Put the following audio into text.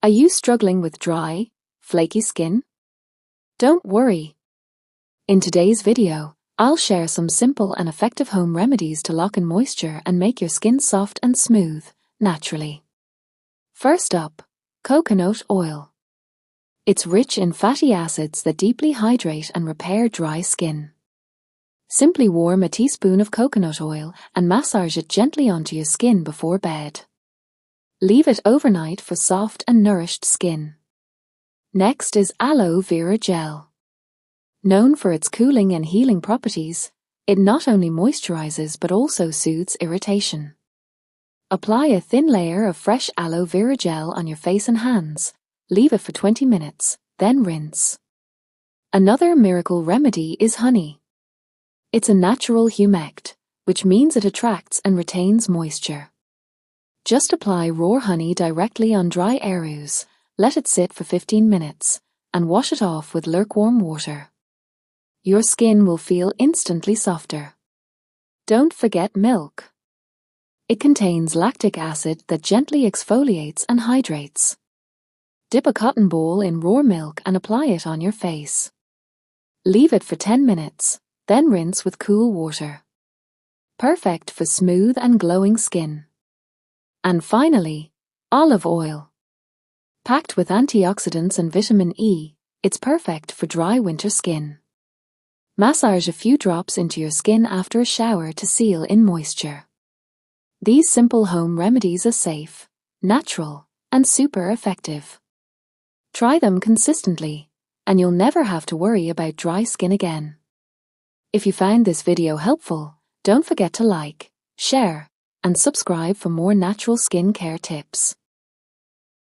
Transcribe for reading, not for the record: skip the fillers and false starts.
Are you struggling with dry, flaky skin? Don't worry. In today's video, I'll share some simple and effective home remedies to lock in moisture and make your skin soft and smooth, naturally. First up, coconut oil. It's rich in fatty acids that deeply hydrate and repair dry skin. Simply warm a teaspoon of coconut oil and massage it gently onto your skin before bed. Leave it overnight for soft and nourished skin. Next is aloe vera gel. Known for its cooling and healing properties, it not only moisturizes but also soothes irritation. Apply a thin layer of fresh aloe vera gel on your face and hands. Leave it for 20 minutes, then rinse. Another miracle remedy is honey. It's a natural humect, which means it attracts and retains moisture. Just apply raw honey directly on dry areas, let it sit for 15 minutes, and wash it off with lukewarm water. Your skin will feel instantly softer. Don't forget milk. It contains lactic acid that gently exfoliates and hydrates. Dip a cotton ball in raw milk and apply it on your face. Leave it for 10 minutes, then rinse with cool water. Perfect for smooth and glowing skin. And finally, olive oil. Packed with antioxidants and vitamin E, it's perfect for dry winter skin. Massage a few drops into your skin after a shower to seal in moisture. These simple home remedies are safe, natural, and super effective. Try them consistently, and you'll never have to worry about dry skin again. If you found this video helpful, don't forget to like, share, and subscribe for more natural skincare tips.